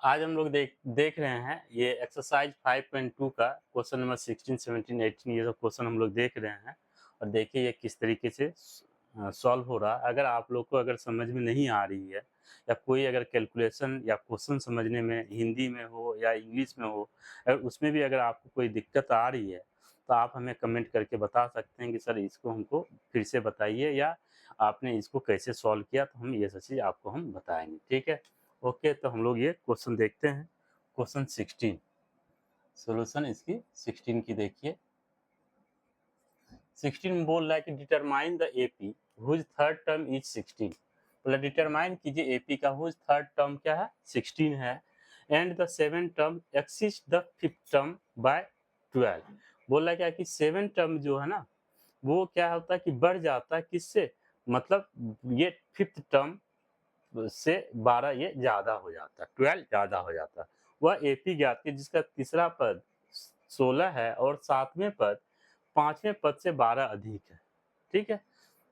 आज हम लोग देख रहे हैं ये एक्सरसाइज 5.2 का क्वेश्चन नंबर 16, 17, 18 ये सब क्वेश्चन हम लोग देख रहे हैं और देखिए ये किस तरीके से सॉल्व हो रहा है। अगर आप लोग को अगर समझ में नहीं आ रही है या कोई अगर कैलकुलेशन या क्वेश्चन समझने में हिंदी में हो या इंग्लिश में हो, अगर उसमें भी अगर आपको कोई दिक्कत आ रही है तो आप हमें कमेंट करके बता सकते हैं कि सर इसको हमको फिर से बताइए या आपने इसको कैसे सॉल्व किया, तो हम ये सब चीज़ आपको हम बताएंगे। ठीक है, ओके। तो हम लोग ये क्वेश्चन देखते हैं। क्वेश्चन 16, सॉल्यूशन इसकी 16 की देखिए। 16 में बोल रहा है कि determine the AP whose third term is 16। मतलब डिटरमाइन कीजिए एपी का हुज थर्ड टर्म क्या है, 16 है, and the seven term exist the fifth term by 12। बोल रहा है क्या कि सेवन टर्म जो है ना वो क्या होता है कि बढ़ जाता है किससे, मतलब ये फिफ्थ टर्म से 12 ये ज़्यादा हो जाता है, 12 ज़्यादा हो जाता है। वह एपी ज्ञात कीजिए जिसका तीसरा पद 16 है और सातवें पद पांचवें पद से 12 अधिक है। ठीक है,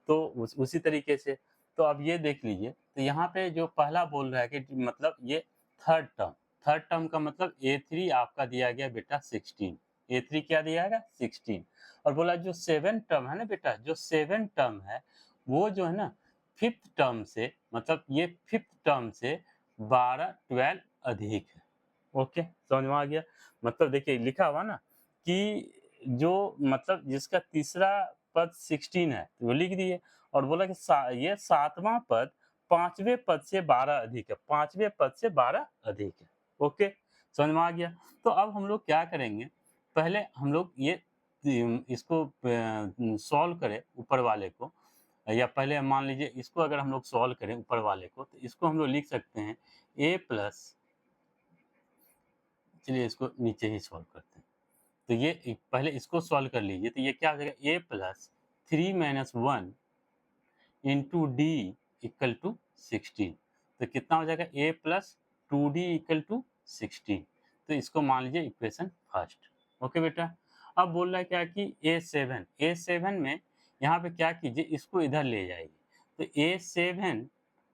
तो उसी तरीके से तो अब ये देख लीजिए, तो यहाँ पे जो पहला बोल रहा है कि मतलब ये थर्ड टर्म, थर्ड टर्म का मतलब ए3 आपका दिया गया बेटा 16, ए3 क्या दिया गया 16। और बोला जो सेवन टर्म है ना बेटा, जो सेवन टर्म है वो जो है ना फिफ्थ टर्म से, मतलब ये फिफ्थ टर्म से 12 12 अधिक है। ओके, समझ में आ गया। मतलब देखिए लिखा हुआ ना कि जो मतलब जिसका तीसरा पद 16 है तो वो लिख दिए, और बोला कि ये सातवां पद पांचवें पद से 12 अधिक है, पांचवें पद से 12 अधिक है। ओके, समझ में आ गया। तो अब हम लोग क्या करेंगे, पहले हम लोग ये इसको सॉल्व करें ऊपर वाले को, या पहले मान लीजिए इसको अगर हम लोग सॉल्व करें ऊपर वाले को, तो इसको हम लोग लिख सकते हैं ए प्लस, चलिए इसको नीचे ही सॉल्व करते हैं। तो ये पहले इसको सॉल्व कर लीजिए, तो ये क्या हो जाएगा a plus 3 - 1 into D equal to 16। तो कितना हो जाएगा a plus 2d equal to 16। तो इसको मान लीजिए इक्वेशन फर्स्ट। ओके बेटा, अब बोल रहा है क्या कि ए7 में यहाँ पे क्या कीजिए, इसको इधर ले जाइए, तो ए7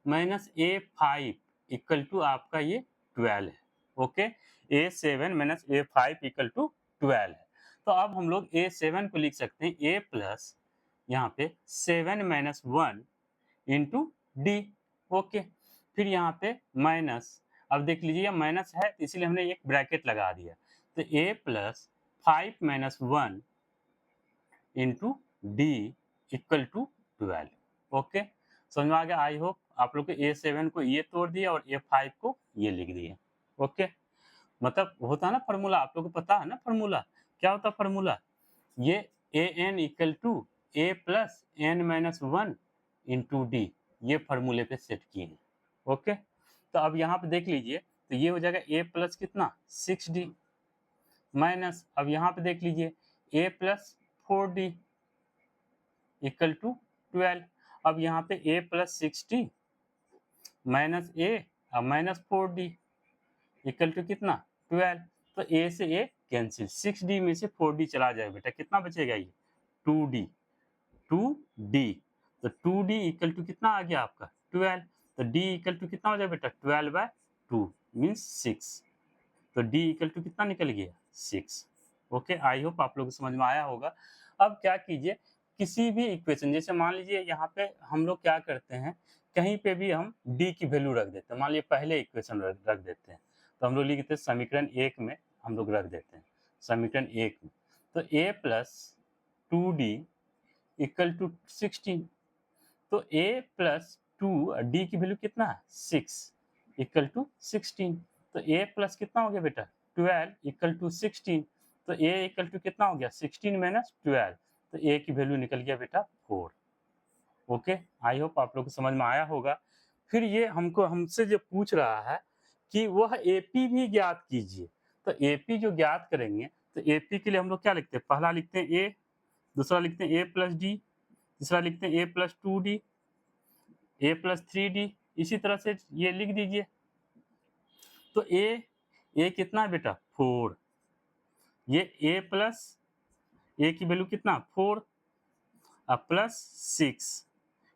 माइनस ए5 इक्वल टू आपका ये 12 है। ओके, ए7 माइनस ए5 इक्वल टू 12 है। तो अब हम लोग ए7 को लिख सकते हैं ए प्लस यहाँ पे 7 - 1 इंटू डी। ओके, फिर यहाँ पे माइनस, अब देख लीजिए माइनस है तो इसीलिए हमने एक ब्रैकेट लगा दिया, तो a plus 5 - 1 into D equal to 12। Okay, समझ में आ गया। आई होप आप लोग को ए7 को ये तोड़ दिया और ए5 को ये लिख दिया। ओके, मतलब होता है ना फार्मूला, आप लोग को पता है ना फार्मूला, क्या होता है फार्मूला, ये a n equal to a plus n minus 1 into d, ये फार्मूले पे सेट किए हैं। ओके, तो अब यहाँ पे देख लीजिए, तो ये हो जाएगा ए प्लस कितना 6d माइनस, अब यहाँ पे देख लीजिए ए प्लस 4d इक्वल टू 12। अब यहाँ पे a plus 6d minus a minus 4d equal to कितना 12। तो ए से ए कैंसिल, 6d में से 4d चला जाएगा बेटा, कितना बचेगा ये 2d, 2d। तो 2d इक्वल टू कितना आ गया आपका 12। तो d इक्वल टू कितना हो जाएगा बेटा 12/2 मीन्स 6। तो d इक्वल टू कितना निकल गया 6। ओके, आई होप आप लोग को समझ में आया होगा। अब क्या कीजिए, किसी भी इक्वेशन, जैसे मान लीजिए यहाँ पे हम लोग क्या करते हैं, कहीं पे भी हम d की वैल्यू रख देते हैं, मान लीजिए पहले इक्वेशन रख देते हैं, तो हम लोग लिखते हैं समीकरण 1 में हम लोग रख देते हैं, समीकरण 1 में, तो a plus 2d equal to 16। तो a प्लस 2 डी की वैल्यू कितना है 6 इक्वल टू 16। तो a प्लस कितना हो गया बेटा 12 इक्वल टू 16। तो a इक्वल टू कितना हो गया 16 माइनस 12। तो a की वैल्यू निकल गया बेटा 4। ओके, आई होप आप लोग को समझ में आया होगा। फिर ये हमको हमसे जो पूछ रहा है कि वह एपी भी ज्ञात कीजिए, तो एपी जो ज्ञात करेंगे, तो एपी के लिए हम लोग क्या लिखते हैं, पहला लिखते हैं ए, दूसरा लिखते हैं ए प्लस डी, तीसरा लिखते हैं ए प्लस 2d, ए प्लस 3d, इसी तरह से ये लिख दीजिए। तो ए कितना है बेटा 4, ये ए प्लस ए की वैल्यू कितना 4 प्लस 6,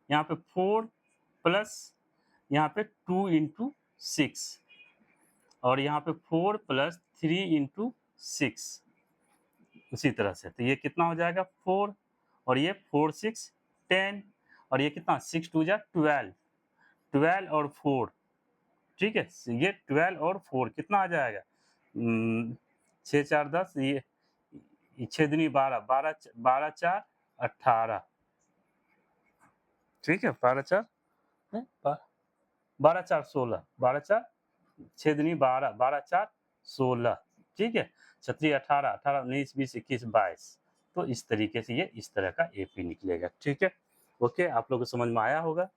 यहाँ पे 4 प्लस यहाँ पे 2 इंटू 6, और यहाँ पे 4 + 3 × 6 उसी तरह से, तो ये कितना हो जाएगा 4 और ये 4 6 10 और ये कितना 6 2 जा 12 12 और 4 ठीक है, ये 12 और 4 कितना आ जाएगा 6 4 10 ये 6 दूनी 12 12 12 4 18 ठीक है 12 4 12 4 16 12 4 6 दूनी 12 12 4 16 ठीक है 36 18 18 19 20 21 22 तो इस तरीके से ये इस तरह का एपी निकलेगा ठीक है ओके आप लोगों को समझ में आया होगा।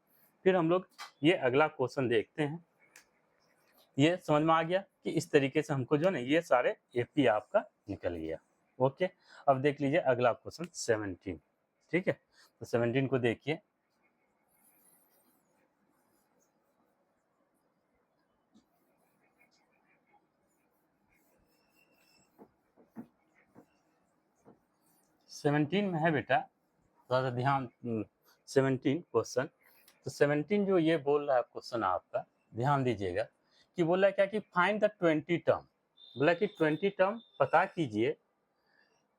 फिर हम लोग ये अगला क्वेश्चन देखते हैं। ये समझ में आ गया कि इस तरीके से हमको जो है ना ये सारे एपी आपका निकल गया ओके। अब देख लीजिए अगला क्वेश्चन 17 ठीक है, तो 17 को देखिए। सेवनटीन में है बेटा थोड़ा सा ध्यान 17 क्वेश्चन, तो 17 जो ये बोल रहा है क्वेश्चन आपका ध्यान दीजिएगा कि बोल रहा है क्या कि फाइंड द 20 टर्म, बोला कि 20 टर्म पता कीजिए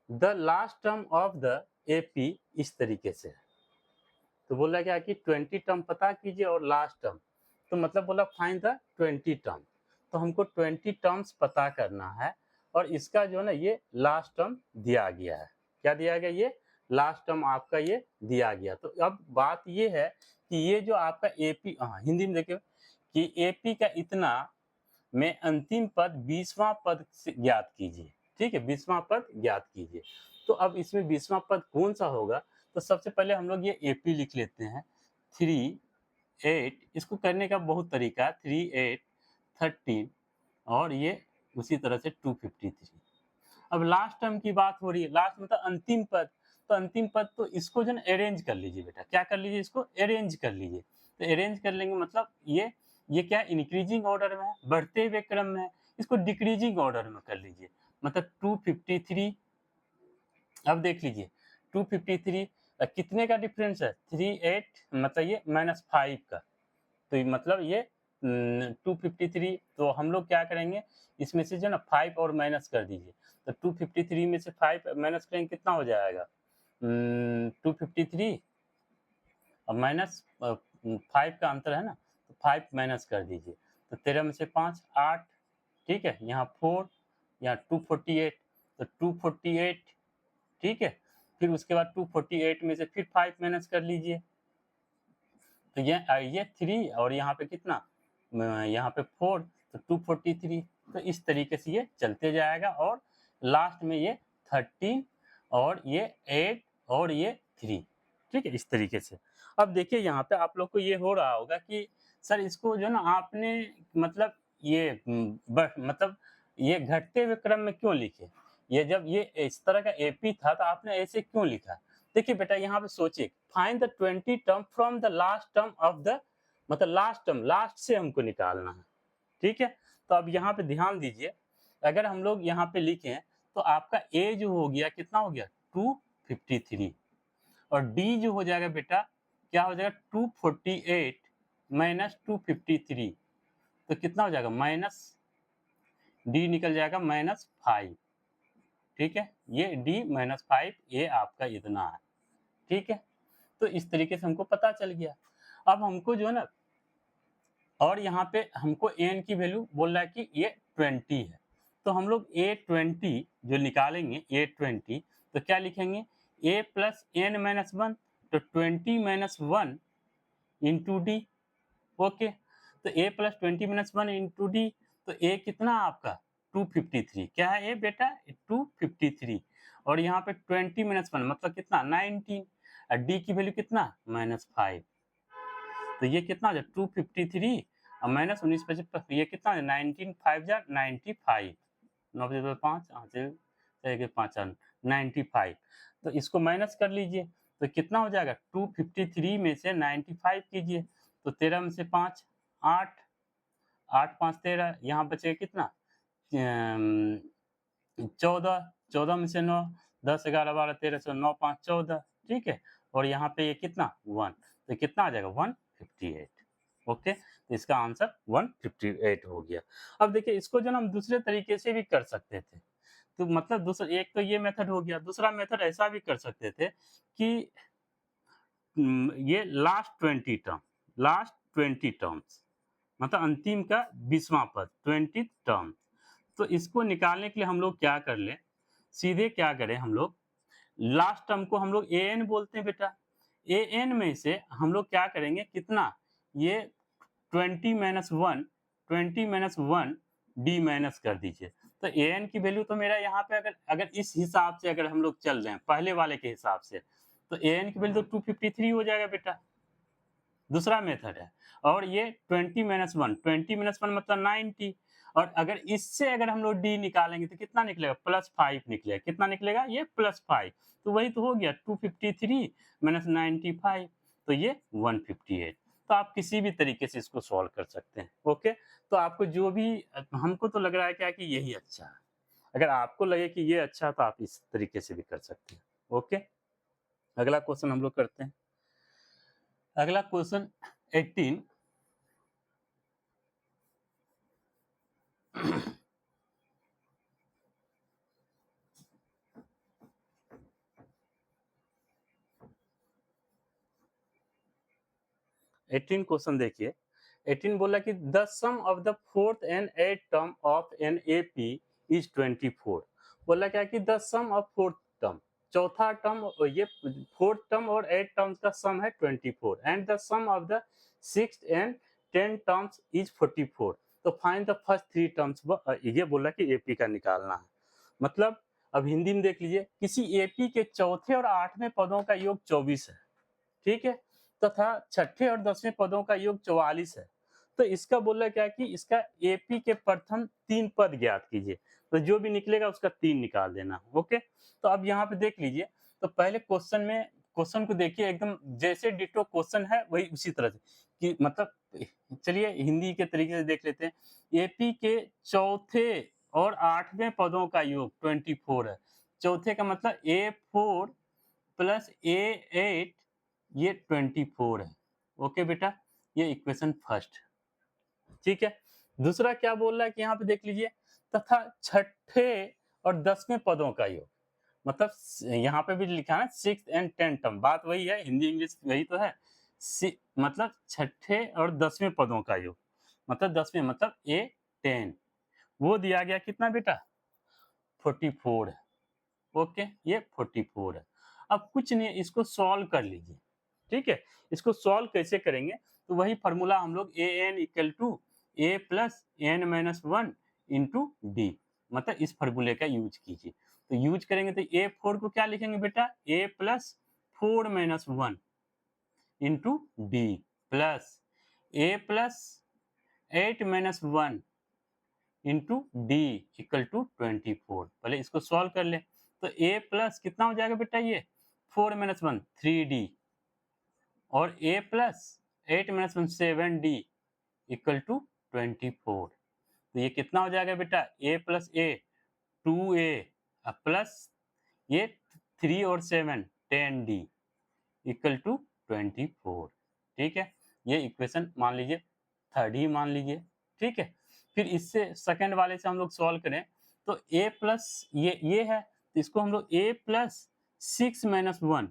the last term of the AP इस तरीके से है। तो बोल रहा है क्या कि 20 टर्म पता कीजिए और लास्ट टर्म, तो मतलब बोला फाइंड द 20 टर्म, तो हमको 20 टर्म्स पता करना है और इसका जो है ना ये लास्ट टर्म दिया गया है। क्या दिया गया ये लास्ट टर्म आपका ये दिया गया। तो अब बात ये है कि ये जो आपका एपी हिंदी में देखिए कि एपी का इतना में अंतिम पद 20वां पद से ज्ञात कीजिए ठीक है 20वां पद ज्ञात कीजिए। तो अब इसमें 20वां पद कौन सा होगा, तो सबसे पहले हम लोग ये एपी लिख लेते हैं 3 8 इसको करने का बहुत तरीका 3 8 13 और ये उसी तरह से 253। अब लास्ट टर्म की बात हो रही है, लास्ट मतलब अंतिम पद, तो अंतिम पद तो इसको जो है अरेंज कर लीजिए बेटा, क्या कर लीजिए इसको अरेंज कर लीजिए। तो अरेंज कर लेंगे मतलब ये क्या इंक्रीजिंग ऑर्डर में है बढ़ते हुए क्रम में है, इसको डिक्रीजिंग ऑर्डर में कर लीजिए मतलब 253। अब देख लीजिए 253 कितने का डिफरेंस है 3 8 मतलब ये -5 का, तो मतलब ये 253। तो हम लोग क्या करेंगे इसमें से जो ना 5 और माइनस कर दीजिए, तो 253 में से 5 माइनस करेंगे कितना हो जाएगा 253 और माइनस 5 का अंतर है ना, तो 5 माइनस कर दीजिए, तो 13 में से 5 8 ठीक है, यहाँ 4 यहाँ 248, तो 248 ठीक है। फिर उसके बाद 248 में से फिर 5 माइनस कर लीजिए, तो ये 3 और यहाँ पे कितना यहाँ पे 4 तो 243। तो इस तरीके से ये चलते जाएगा और लास्ट में ये 13 और ये 8 और ये 3 ठीक है इस तरीके से। अब देखिए यहाँ पे आप लोग को ये हो रहा होगा कि सर इसको जो ना आपने मतलब ये मतलब ये घटते हुए क्रम में क्यों लिखे, ये जब ये इस तरह का एपी था तो आपने ऐसे क्यों लिखा। देखिए बेटा यहाँ पे सोचिए find the 20 term from the last term of the मतलब लास्ट टर्म लास्ट से हमको निकालना है ठीक है। तो अब यहाँ पे ध्यान दीजिए अगर हम लोग यहाँ पे लिखें तो आपका ए जो हो गया कितना हो गया 253 और डी जो हो जाएगा बेटा क्या हो जाएगा 248 माइनस 253, तो कितना हो जाएगा माइनस डी निकल जाएगा -5 ठीक है, ये डी -5 ये आपका इतना है ठीक है। तो इस तरीके से हमको पता चल गया। अब हमको जो है ना और यहाँ पे हमको एन की वैल्यू बोल रहा है कि ये 20 है, तो हम लोग A20 जो निकालेंगे A20 तो क्या लिखेंगे A प्लस n माइनस 1, तो 20 माइनस 1 इंटू डी ओके। तो A plus 20 minus 1 into D, तो A कितना आपका 253 क्या है A बेटा 253 और यहाँ पे 20 माइनस 1 मतलब कितना 19 और डी की वैल्यू कितना -5, तो ये कितना हो जाए 253 और माइनस 19 55 ये कितना है 19 5 जा 95 9 बजे 5 5 95, तो इसको माइनस कर लीजिए तो कितना हो जाएगा 253 में से 95 कीजिए, तो 13 में से 5 8 8 5 13 यहाँ बचेगा कितना 14 14 में से 9 10 11 12 13 से 9 5 14 ठीक है, और यहाँ पे ये कितना 1, तो कितना आ जाएगा 158 ओके। तो इसका आंसर 158 हो गया। अब देखिए इसको जो ना हम दूसरे तरीके से भी कर सकते थे। तो मतलब दूसरा एक तो ये मेथड हो गया, दूसरा मेथड ऐसा भी कर सकते थे कि ये लास्ट 20 टर्म्स मतलब अंतिम का 20वां पद 20th टर्म। तो इसको निकालने के लिए हम लोग क्या कर लें, सीधे क्या करें हम लोग, लास्ट टर्म को हम लोग ए एन बोलते हैं बेटा। ए एन में से हम लोग क्या करेंगे, कितना, ये 20 - 1 डी माइनस कर दीजिए। तो ए एन की वैल्यू तो मेरा यहाँ पे अगर अगर इस हिसाब से अगर हम लोग चल रहे हैं पहले वाले के हिसाब से, तो ए एन की वैल्यू तो 253 हो जाएगा बेटा, दूसरा मेथड है। और ये 20 - 1 मतलब 90। और अगर इससे अगर हम लोग डी निकालेंगे तो कितना निकलेगा, +5 निकलेगा। कितना निकलेगा, ये +5। तो वही तो हो गया 253 - 95, तो ये 158। तो आप किसी भी तरीके से इसको सॉल्व कर सकते हैं। ओके, तो आपको जो भी हमको तो लग रहा है क्या कि यही अच्छा है। अगर आपको लगे कि ये अच्छा है तो आप इस तरीके से भी कर सकते हैं। ओके, अगला क्वेश्चन हम लोग करते हैं। अगला क्वेश्चन 18। 18 क्वेश्चन देखिए। 18 बोला कि the sum of the fourth and eight term of an AP is 24। बोला क्या कि the sum of fourth term, चौथा टर्म, ये फोर्थ टर्म और एट टर्म्स का सम है 24, and the sum of the sixth and 10 terms is 44। तो find the first 3 terms. ये बोला कि एपी का निकालना है। मतलब अब हिंदी में देख लीजिए, किसी एपी के चौथे और आठवें पदों का योग 24 है, ठीक है, तथा छठे और 10वें पदों का योग 44 है। तो इसका बोला क्या कि इसका एपी के प्रथम 3 पद ज्ञात कीजिए। तो जो भी निकलेगा उसका 3 निकाल देना। ओके, तो अब यहाँ पे देख लीजिए, तो पहले क्वेश्चन को देखिए, एकदम जैसे डिटो क्वेश्चन है वही उसी तरह से कि मतलब, चलिए हिंदी के तरीके से देख लेते हैं। एपी के चौथे और आठवें पदों का योग 24 है। चौथे का मतलब A4 प्लस A8, ये 24 है। ओके बेटा, ये इक्वेशन फर्स्ट, ठीक है। दूसरा क्या बोल रहा है कि यहाँ पे देख लीजिए, तथा छठे और 10वें पदों का योग, मतलब यहाँ पे भी लिखा है 6 एंड 10 टर्म, बात वही है, हिंदी इंग्लिश वही तो है। मतलब छठे और 10वें पदों का योग, मतलब 10वें मतलब A10, वो दिया गया कितना बेटा, 44 है। ओके, ये 44 है। अब कुछ नहीं, इसको सॉल्व कर लीजिए, ठीक है। इसको सॉल्व कैसे करेंगे, तो वही फार्मूला हम लोग a n equal to a plus n minus 1 into d, मतलब इस फार्मूले का यूज कीजिए। तो यूज करेंगे तो A4 को क्या लिखेंगे बेटा, a plus 4 - 1 into D, plus a plus 8 - 1 into D equal to 24। पहले इसको सॉल्व कर ले, तो ए प्लस कितना हो जाएगा बेटा, ये 4 - 1 3D, और ए प्लस 8 - 1 7D इक्वल टू 24। तो ये कितना हो जाएगा बेटा, a plus A 2A plus ये 3 और 7 10D इक्वल टू 24, ठीक है। ये इक्वेशन मान लीजिए थर्ड ही मान लीजिए, ठीक है। फिर इससे सेकंड वाले से हम लोग सॉल्व करें, तो a प्लस ये है, तो इसको हम लोग a plus 6 - 1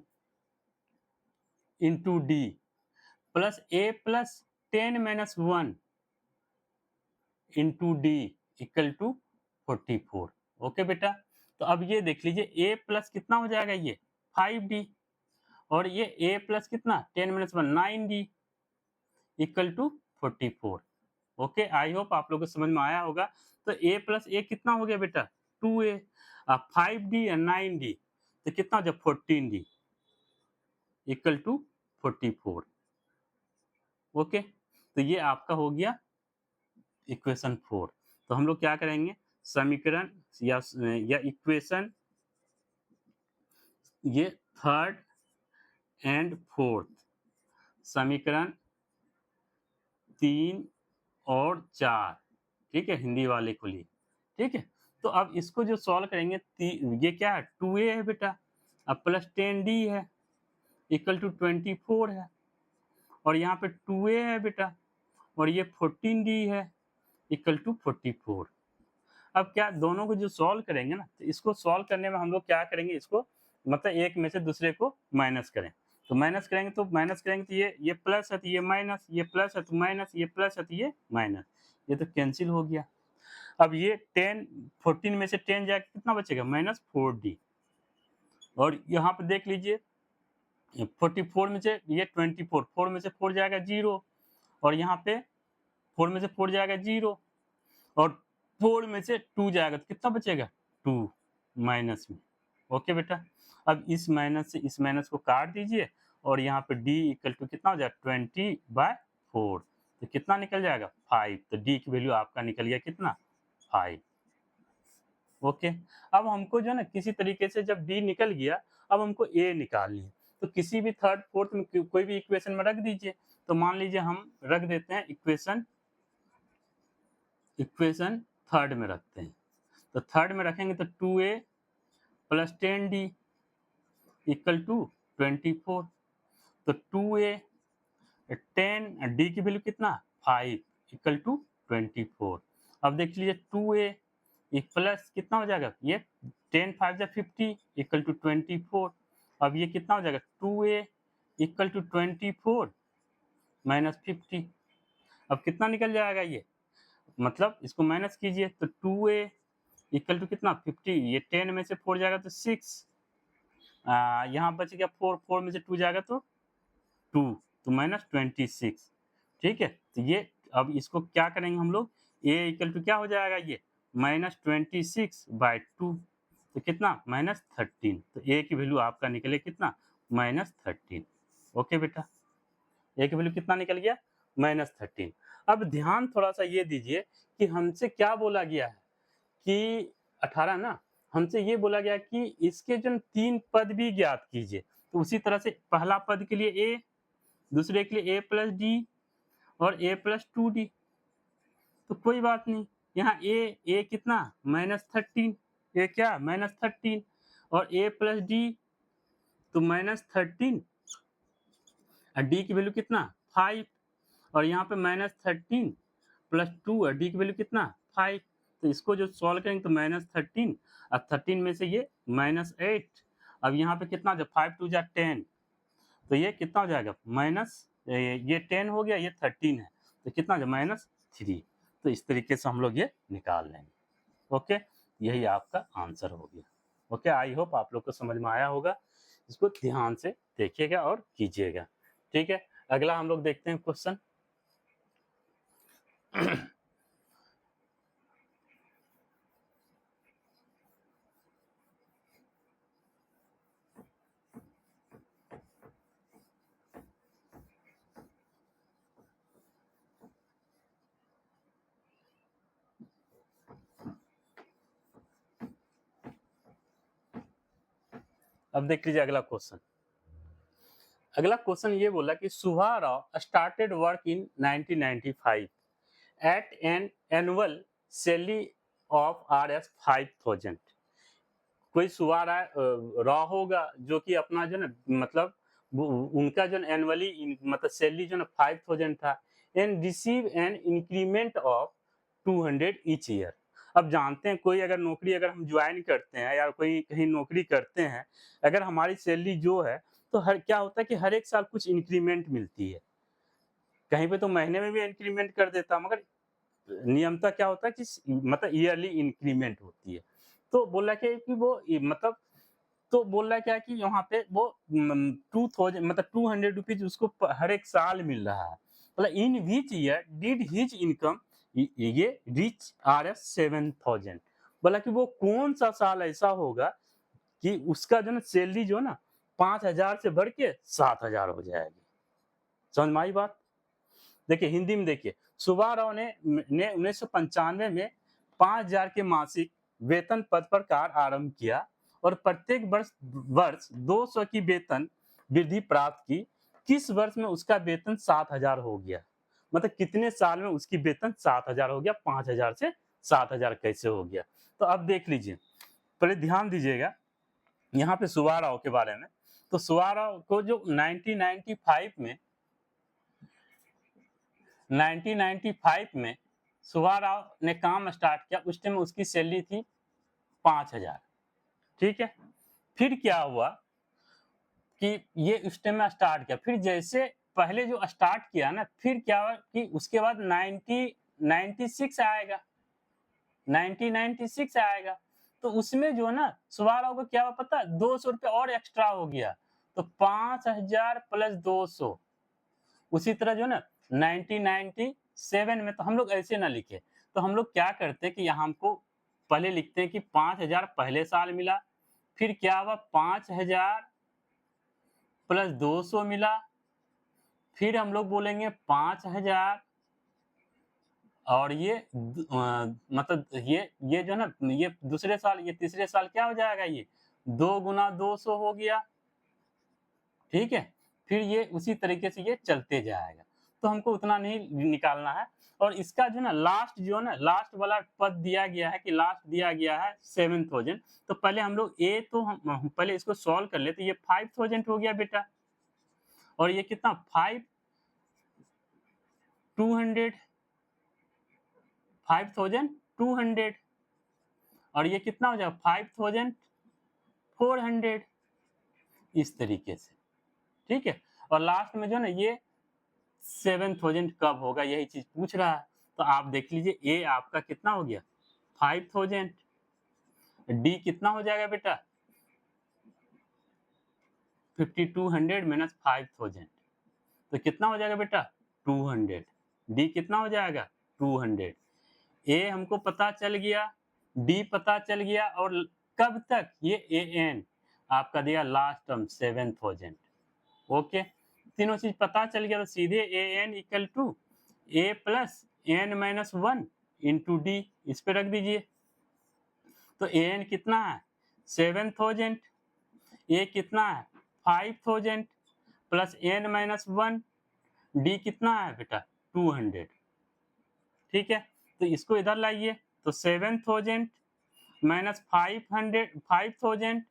into D plus a plus 10 - 1 into D equal to 44। Okay बेटा, तो अब ये देख लीजिए a प्लस कितना हो जाएगा, ये 5D, और ये a प्लस कितना 10 - 1 9D equal to 44। Okay, I hope आप लोगों को समझ में आया होगा। तो a प्लस ए कितना हो गया बेटा, 2A, 5D और 9D, तो कितना हो जाए 14D इक्वल टू 44। ओके, तो ये आपका हो गया इक्वेशन 4। तो हम लोग क्या करेंगे, समीकरण या इक्वेशन, ये थर्ड एंड फोर्थ, समीकरण 3 और 4, ठीक है, हिंदी वाले को लिए, ठीक है। तो अब इसको जो सॉल्व करेंगे, ये क्या है 2A है बेटा, अब प्लस 10D है इक्वल टू 24 है, और यहाँ पे 2A है बेटा, और ये 14D है इक्वल टू 44। अब क्या दोनों को जो सॉल्व करेंगे ना, तो इसको सॉल्व करने में हम लोग क्या करेंगे, इसको मतलब एक में से दूसरे को माइनस करें। तो माइनस करेंगे तो ये प्लस है तो ये माइनस, ये प्लस है तो माइनस, ये प्लस है तो ये माइनस, ये तो कैंसिल हो गया। अब ये 14 में से 10 जाके कितना बचेगा, -4D। और यहाँ पे देख लीजिए 44 में से ये 24, 4 में से 4 जाएगा 0, और यहाँ पे 4 में से 4 जाएगा 0, और 4 में से 2 जाएगा तो कितना बचेगा, 2 माइनस में। ओके बेटा, अब इस माइनस से इस माइनस को काट दीजिए, और यहाँ पे d इक्वल टू कितना हो जाएगा, 20/4, तो कितना निकल जाएगा, 5। तो d की वैल्यू आपका निकल गया कितना, 5। ओके, अब हमको जो है ना किसी तरीके से जब d निकल गया, अब हमको a निकालनी है। तो किसी भी थर्ड फोर्थ में कोई भी इक्वेशन में रख दीजिए। तो मान लीजिए हम रख देते हैं इक्वेशन थर्ड में रखते हैं। तो थर्ड में रखेंगे तो 2a plus 10d equal to 24। तो 2a 10 d की वैल्यू कितना, 5 इक्वल टू 24। अब देख लीजिए 2a एक प्लस कितना हो जाएगा, ये 10 5 जा 50 इक्वल टू 24। अब ये कितना हो जाएगा, 2a इक्वल टू 24 माइनस 50। अब कितना निकल जाएगा ये, मतलब इसको माइनस कीजिए तो 2a इक्वल टू कितना, 50, ये 10 में से 4 जाएगा तो 6, यहाँ बच गया 4, 4 में से 2 जाएगा तो 2, तो -26। ठीक है, तो ये अब इसको क्या करेंगे हम लोग, a इक्वल टू क्या हो जाएगा, ये -26/2, तो कितना, -13। तो a की वैल्यू आपका निकले कितना, -13। ओके बेटा, a की वैल्यू कितना निकल गया, -13। अब ध्यान थोड़ा सा ये दीजिए कि हमसे क्या बोला गया है कि 18 ना, हमसे ये बोला गया कि इसके जो 3 पद भी ज्ञात कीजिए। तो उसी तरह से पहला पद के लिए a, दूसरे के लिए a प्लस डी, और a प्लस 2d। तो कोई बात नहीं, यहाँ a कितना, -13, ये क्या -13, और a प्लस डी, तो -13, और d की वैल्यू कितना, 5, और यहाँ पे -13 प्लस 2, और d की वैल्यू कितना, 5। तो इसको जो सॉल्व करेंगे तो -13, और 13 में से ये -8, अब यहाँ पे कितना, जब 5 2 जा 10, तो ये कितना हो जाएगा, माइनस ये 10 हो गया, ये 13 है, तो कितना हो जाएगा, -3। तो इस तरीके से हम लोग ये निकाल लेंगे। ओके, यही आपका आंसर हो गया। ओके, आई होप आप लोग को समझ में आया होगा। इसको ध्यान से देखिएगा और कीजिएगा। ठीक है, अगला हम लोग देखते हैं क्वेश्चन। अब देख लीजिए अगला क्वेश्चन। अगला क्वेश्चन ये बोला कि Subha Rao started work in 1995 at an annual salary of Rs 5000। कोई सुबह रॉ होगा जो कि अपना जो ना, मतलब उनका जो एनुअली मतलब सैलरी जो ना 5000 था, and receive an increment of 200 each year. अब जानते हैं कोई अगर नौकरी अगर हम ज्वाइन करते हैं या कोई कहीं नौकरी करते हैं, अगर हमारी सैलरी जो है, तो हर क्या होता है कि हर एक साल कुछ इंक्रीमेंट मिलती है। कहीं पे तो महीने में भी इंक्रीमेंट कर देता, मगर नियमता क्या होता है कि मतलब ईयरली इंक्रीमेंट होती है। तो बोला क्या कि वो मतलब, तो बोल रहा है क्या कि यहाँ पे वो 2000 मतलब 200 रुपीज उसको हर एक साल मिल रहा है। मतलब in which year did his income ये रिच Rs 7000। बोला कि वो कौन सा साल ऐसा होगा कि उसका जो ना सैलरी जो ना 5000 से बढ़ के 7000 हो जाएगी। समझ में आई बात? देखिए हिंदी में देखिए, सुब्बा राव ने 1995 में 5000 के मासिक वेतन पद पर कार्य आरंभ किया, और प्रत्येक वर्ष वर्ष 200 की वेतन वृद्धि प्राप्त की। किस वर्ष में उसका वेतन 7000 हो गया, मतलब कितने साल में उसकी वेतन 7000 हो गया, 5000 से 7000 कैसे हो गया। तो अब देख लीजिए, पहले ध्यान दीजिएगा यहाँ पे सुब्बा राव के बारे में। तो सुब्बा राव को जो 1995 में 1995 में सुभा राव ने काम स्टार्ट किया, उस टाइम उसकी सैलरी थी 5,000। ठीक है, फिर क्या हुआ कि ये उस टाइम में स्टार्ट किया, फिर जैसे पहले जो स्टार्ट किया ना, फिर क्या हुआ कि उसके बाद 96 आएगा, 1996 आएगा, तो उसमें जो है ना सुभा राव को क्या हुआ पता है, 200 रुपये और एक्स्ट्रा हो गया, तो 5,000 प्लस 200। उसी तरह जो ना 1997 में, तो हम लोग ऐसे ना लिखे, तो हम लोग क्या करते हैं कि यहाँ हमको पहले लिखते हैं कि 5,000 पहले साल मिला, फिर क्या हुआ 5,000 प्लस 200 मिला, फिर हम लोग बोलेंगे 5,000 और ये मतलब ये जो ना ये दूसरे साल, ये तीसरे साल क्या हो जाएगा, ये 2 गुना 200 हो गया। ठीक है, फिर ये उसी तरीके से ये चलते जाएगा, तो हमको उतना नहीं निकालना है। और इसका जो ना लास्ट जो है ना, लास्ट वाला पद दिया गया है कि लास्ट दिया गया है 7,000, तो पहले हम लोग तो हम पहले इसको सॉल्व कर लेते, ये 5,000 हो गया बेटा, और ये कितना 5,200 और ये कितना हो जाएगा 5,400, इस तरीके से। ठीक है, और लास्ट में जो ना ये 7,000 कब होगा, यही चीज पूछ रहा है, तो आप देख लीजिए ए आपका कितना हो गया 5,000, डी कितना हो जाएगा बेटा 5,200 माइनस 5,000, तो कितना हो जाएगा बेटा 200, डी कितना हो जाएगा 200। ए हमको पता चल गया, डी पता चल गया, और कब तक ये ए एन आपका दिया लास्ट टर्म 7,000। ओके, तीनों चीज पता चल गया, तो सीधे a n equal to a plus n minus 1 into d, इस पे रख दीजिए। तो ए एन कितना है 7,000, ए कितना है 5,000 प्लस एन माइनस 1, डी कितना है बेटा 200। ठीक है, तो इसको इधर लाइए, तो 7,000 minus 5,000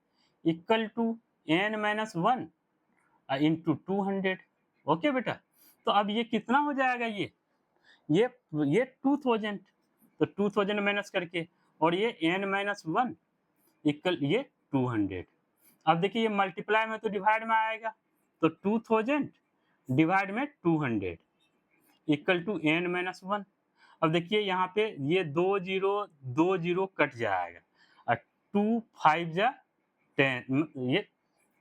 equal to N minus 1 into 200। Okay बेटा, तो अब ये कितना हो जाएगा, ये 2,000, तो 2,000 माइनस करके, और ये n माइनस 1 इक्वल ये 200। अब देखिए ये मल्टीप्लाई में तो डिवाइड में आएगा, तो 2,000 डिवाइड में 200 इक्वल टू n माइनस 1। अब देखिए यहाँ पे ये 2 जीरो कट जाएगा, और 2 5 जा 10, ये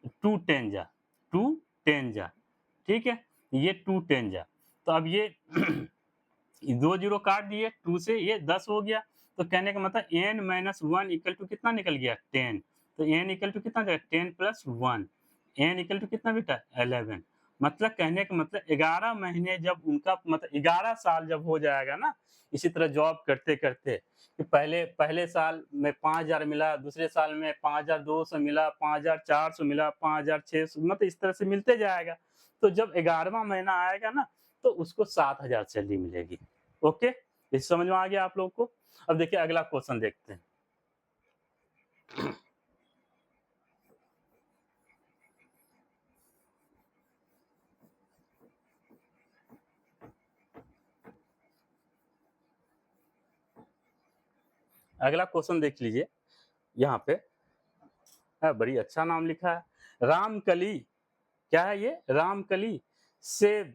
2 10 जा 2 10 जा, ठीक है, ये 2 10 जा, तो अब ये 2 जीरो काट दिए, 2 से ये 10 हो गया, तो कहने का मतलब n माइनस 1 इक्वल टू कितना निकल गया 10, तो n इक्वल टू कितना जाएगा 10 प्लस 1, n इक्वल टू कितना बेटा 11। मतलब कहने का मतलब 11 महीने जब उनका मतलब 11 साल जब हो जाएगा ना, इसी तरह जॉब करते करते, कि पहले साल में 5,000 मिला, दूसरे साल में 5,200 मिला, 5,400 मिला, 5,600, मतलब इस तरह से मिलते जाएगा। तो जब 11वां महीना आएगा ना, तो उसको 7,000 सैलरी मिलेगी। ओके, ये समझ में आ गया आप लोगों को। अब देखिए अगला क्वेश्चन देखते हैं। अगला क्वेश्चन देख लीजिए, यहाँ पे बड़ी अच्छा नाम लिखा है, रामकली। क्या है ये Ramkali save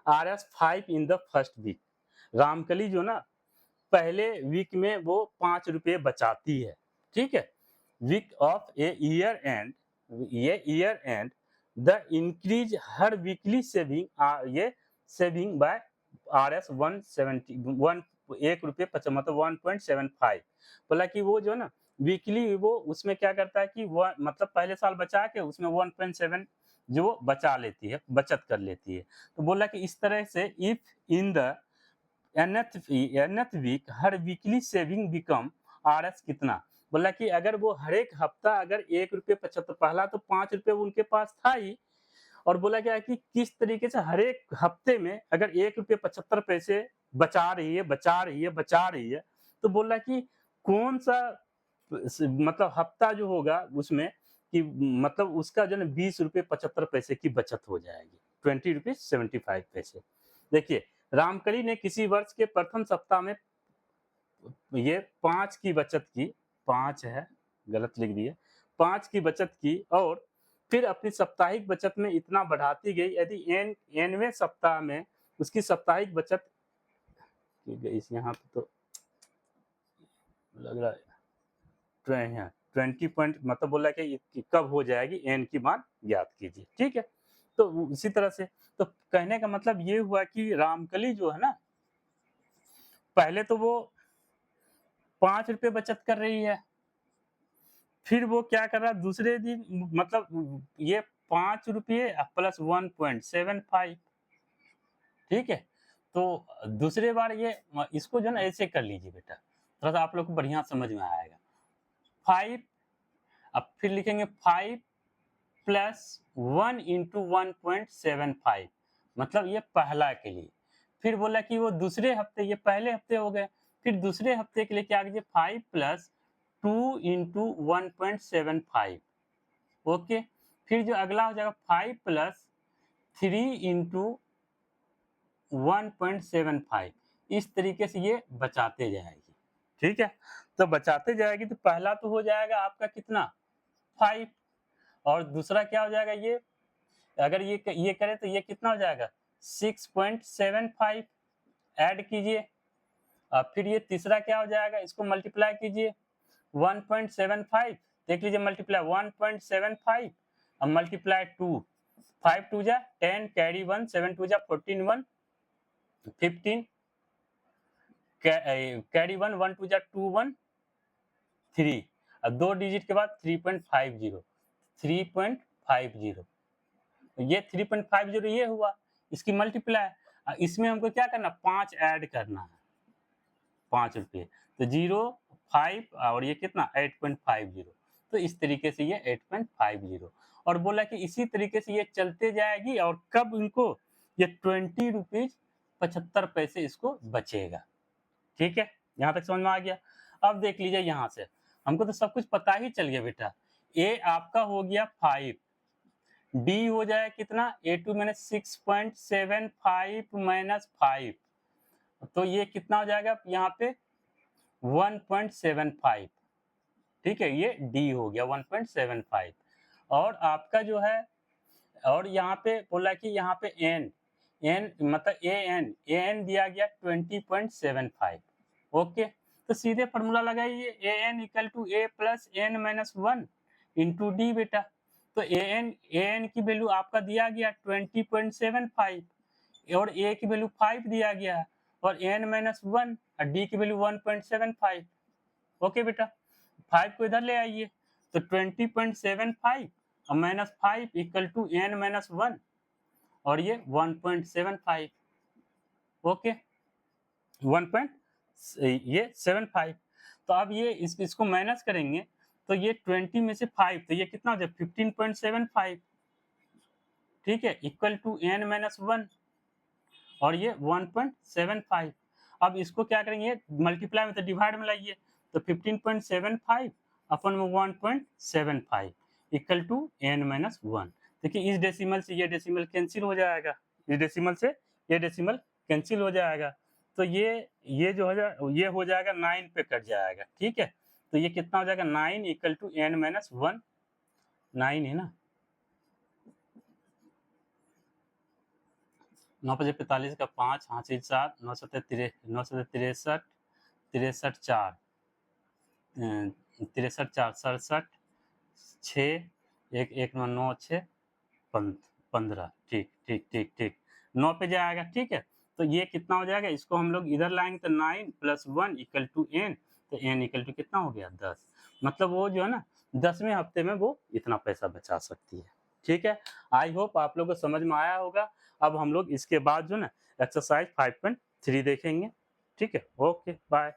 RS5 in the first week. Ramkali जो ना पहले वीक में वो 5 रुपये बचाती है, ठीक है, week of a year and, ये year and the increase her weekly saving, ये सेविंग बाय RS 170 1 रुपये मतलब 1.75। बोला कि वो जो ना वीकली वो उसमें क्या करता है कि वो मतलब पहले साल बचा के उसमें 1.7 जो वो बचा लेती है, बचत कर लेती है। तो बोला कि इस तरह से if in the nth week her weekly saving become RS कितना। बोला कि अगर वो हर एक हफ्ता अगर 1 रुपये 75, पहला तो 5 रुपये उनके पास था ही, और बोला गया कि किस तरीके से हर एक हफ्ते में अगर 1 रुपये 75 पैसे बचा रही है, तो बोला कि कौन सा मतलब हफ्ता जो होगा उसमें कि मतलब उसका जो है 20 रुपये 75 पैसे की बचत हो जाएगी, 20 रुपीज 75 पैसे। देखिए रामकली ने किसी वर्ष के प्रथम सप्ताह में ये 5 की बचत की, 5 है, गलत लिख दिया, 5 की बचत की और फिर अपनी साप्ताहिक बचत में इतना बढ़ाती गई, यदि एनवें सप्ताह में उसकी साप्ताहिक बचत की गई, यहाँ पे तो लग रहा है 20 पॉइंट, मतलब बोला कि कब हो जाएगी, एन की मान ज्ञात कीजिए, ठीक है। तो इसी तरह से, तो कहने का मतलब ये हुआ कि रामकली जो है ना, पहले तो वो 5 रुपए बचत कर रही है, फिर वो क्या कर रहा है दूसरे दिन, मतलब ये 5 रुपये प्लस 1.75, ठीक है। तो दूसरे बार ये इसको जो है ना ऐसे कर लीजिए बेटा, थोड़ा सा आप लोग को बढ़िया समझ में आएगा। 5, अब फिर लिखेंगे 5 प्लस 1 इंटू 1.75, मतलब ये पहला के लिए। फिर बोला कि वो दूसरे हफ्ते, ये पहले हफ्ते हो गए, फिर दूसरे हफ्ते के लिए क्या कीजिए 5 प्लस 2 इंटू 1.75, ओके। फिर जो अगला हो जाएगा 5 प्लस 3 इंटू 1.75, इस तरीके से ये बचाते जाएगी, ठीक है। तो बचाते जाएगी तो पहला तो हो जाएगा आपका कितना 5, और दूसरा क्या हो जाएगा, ये अगर ये करें तो ये कितना हो जाएगा 6.75, ऐड कीजिए। अब फिर ये तीसरा क्या हो जाएगा, इसको मल्टीप्लाई कीजिए 1.75, देख लीजिए मल्टीप्लाई 1.75 और मल्टीप्लाई 2, 5 2 जा 10, कैरी 1, 7 2 जा 14, 1 15, कैरी 1, 1 2 जा 2, 1 3, अब 2 डिजिट के बाद 3.50, 3.50, ये 3.50 ये हुआ, इसकी मल्टीप्लाई। इसमें हमको क्या करना, 5 ऐड करना है, 5 रुपये, तो 0 5 और ये कितना 8.50, तो इस तरीके से ये 8.50, और बोला कि इसी तरीके से ये चलते जाएगी, और कब इनको ये 20 रुपीज 75 पैसे इसको बचेगा, ठीक है। यहाँ तक समझ में आ गया। अब देख लीजिए यहाँ से, हमको तो सब कुछ पता ही चल गया बेटा। ए आपका हो गया 5, डी हो जाए कितना, A2 मैंने 6.75 माइनस 5, तो ये कितना हो जाएगा यहाँ पे 1.75, ठीक है, ये डी हो गया 1.75। और आपका जो है, और यहाँ पे बोला कि यहाँ पे एन, एन मतलब ए एन दिया गया 20.75, ओके। तो सीधे फॉर्मूला लगाइए, a n equal to a plus n minus 1 into d बेटा। तो ए एन की वैल्यू आपका दिया गया 20.75, और ए की वैल्यू 5 दिया गया, और एन माइनस 1 और डी की वैल्यू 1.75, ओके बेटा। 5 को इधर ले आइए, तो 20.75 और minus 5 equal to N minus 1, और ये 1.75, ओके 1.75। तो अब ये इसको माइनस करेंगे, तो ये 20 में से 5, तो ये कितना हो जाए 15.75, ठीक है, इक्वल टू एन माइनस 1, और ये 1.75। अब इसको क्या करेंगे, मल्टीप्लाई में तो डिवाइड में लाइए, तो 15.75 अपन में 1.75 इक्वल टू एन माइनस 1। देखिए इस डेसिमल से ये डेसिमल कैंसिल हो जाएगा, इस डेसिमल से ये डेसिमल कैंसिल हो जाएगा, तो ये जो हो जाएगा, ये हो जाएगा 9 पे कट जाएगा, ठीक है। तो ये कितना हो जाएगा 9 इक्वल टू एन माइनस 1, 9 है ना, 9 5 45 का 5, हाँ 7, 9 7 63, 63 4, 63 4 67, 6 1 1 9 9 6 15, ठीक ठीक ठीक ठीक 9 पे जाएगा, ठीक है। तो ये कितना हो जाएगा, इसको हम लोग इधर लाएंगे तो 9 प्लस 1 इक्वल टू एन, तो एन इक्वल टू कितना हो गया 10, मतलब वो जो है ना 10वें हफ्ते में वो इतना पैसा बचा सकती है, ठीक है। आई होप आप लोगों को समझ में आया होगा। अब हम लोग इसके बाद जो ना एक्सरसाइज 5.3 देखेंगे, ठीक है। Okay bye.